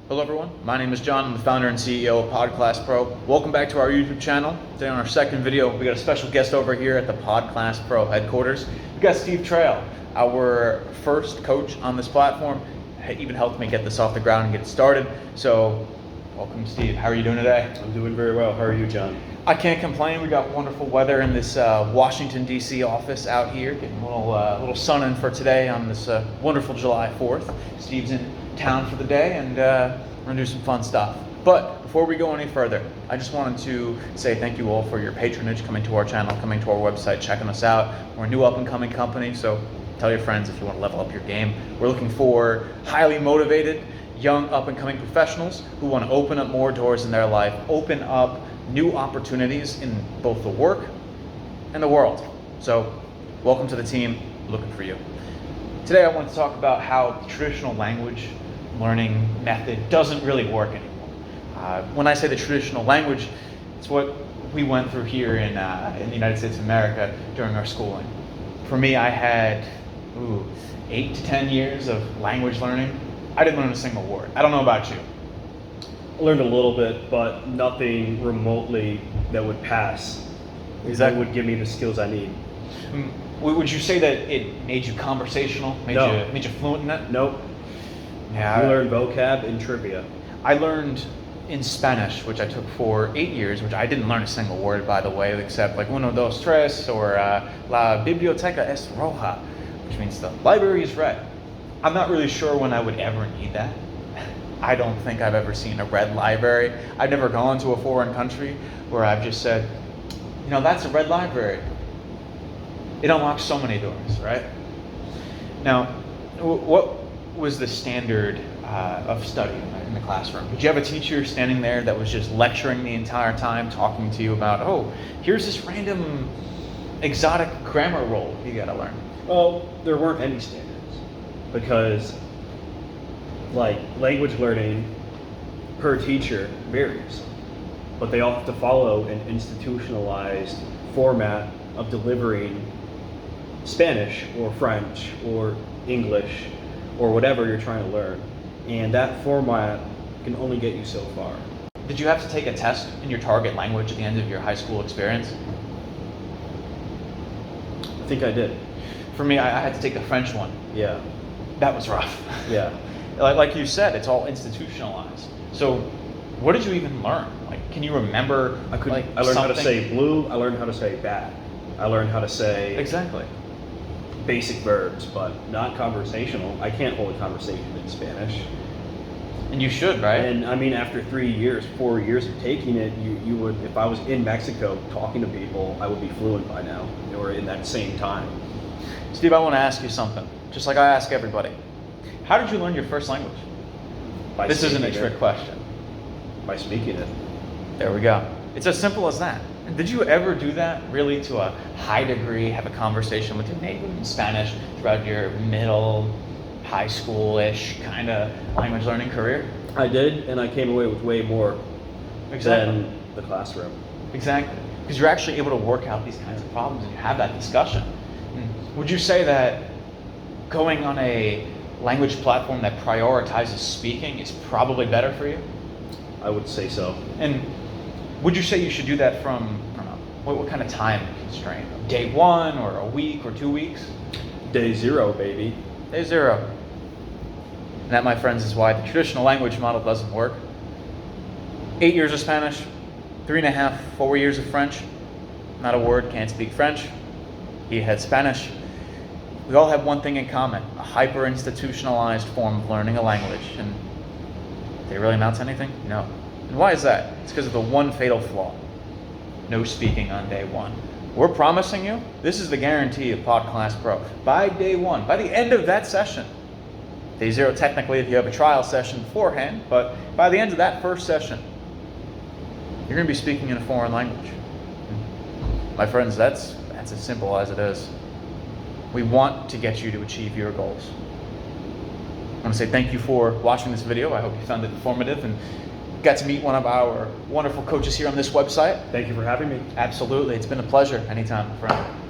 Hello everyone, my name is John. I'm the founder and CEO of Podclass Pro. Welcome back to our YouTube channel. Today on our second video, we got a special guest over here at the Podclass Pro headquarters. We got Steve Trail, our first coach on this platform. He even helped me get this off the ground and get it started. So, welcome Steve. How are you doing today? I'm doing very well. How are you, John? I can't complain. We got wonderful weather in this Washington, D.C. office out here. Getting a little sun in for today on this wonderful July 4th. Steve's in town for the day and we're gonna do some fun stuff. But before we go any further, I just wanted to say thank you all for your patronage, coming to our channel, coming to our website, checking us out. We're a new up and coming company, so tell your friends if you want to level up your game. We're looking for highly motivated, young up and coming professionals who want to open up more doors in their life, open up new opportunities in both the work and the world. So welcome to the team, looking for you. Today I want to talk about how the traditional language learning method doesn't really work anymore. When I say the traditional language, it's what we went through here in the United States of America during our schooling. For me, I had 8 to 10 years of language learning. I didn't learn a single word. I don't know about you. I learned a little bit, but nothing remotely that would pass. Exactly. That would give me the skills I need. Would you say that it made you conversational? Made you fluent in it? Nope. Yeah. You learn vocab and trivia. I learned in Spanish, which I took for 8 years, which I didn't learn a single word, by the way, except like uno, dos, tres, or la biblioteca es roja, which means the library is red. I'm not really sure when I would ever need that. I don't think I've ever seen a red library. I've never gone to a foreign country where I've just said, you know, that's a red library. It unlocks so many doors, right? Now, what was the standard of study in the classroom? Did you have a teacher standing there that was just lecturing the entire time, talking to you about, oh, here's this random exotic grammar rule you gotta learn? Well, there weren't any standards because like language learning per teacher varies, but they all have to follow an institutionalized format of delivering Spanish or French or English or whatever you're trying to learn. And that format can only get you so far. Did you have to take a test in your target language at the end of your high school experience? I think I did. For me, I had to take the French one. Yeah. That was rough. Yeah. Like you said, it's all institutionalized. So what did you even learn? Like, can you remember? I learned how to say blue. I learned how to say bat. I learned how to say Exactly. basic verbs, but not conversational. I can't hold a conversation in Spanish. And you should, right? And I mean, after 3 years, 4 years of taking it, you would, if I was in Mexico talking to people, I would be fluent by now, or in that same time. Steve, I want to ask you something, just like I ask everybody. How did you learn your first language? This isn't a trick question. By speaking it. There we go. It's as simple as that. Did you ever do that really to a high degree, have a conversation with your neighbor in Spanish throughout your middle, high school-ish kind of language learning career? I did, and I came away with way more than the classroom. Exactly. Because you're actually able to work out these kinds of problems and you have that discussion. Would you say that going on a language platform that prioritizes speaking is probably better for you? I would say so. And would you say you should do that from, I don't know, what kind of time constraint? Day 1 or a week or 2 weeks? Day 0, baby. Day 0. And that, my friends, is why the traditional language model doesn't work. 8 years of Spanish, 3.5, 4 years of French. Not a word, can't speak French. He had Spanish. We all have one thing in common, a hyper-institutionalized form of learning a language. And they really amount to anything? No. And why is that? It's because of the one fatal flaw. No speaking on day 1. We're promising you, this is the guarantee of Podclass Pro. By day 1, by the end of that session, day 0 technically if you have a trial session beforehand, but by the end of that first session, you're going to be speaking in a foreign language. My friends, that's as simple as it is. We want to get you to achieve your goals. I want to say thank you for watching this video. I hope you found it informative and got to meet one of our wonderful coaches here on this website. Thank you for having me. Absolutely. It's been a pleasure. Anytime, friend.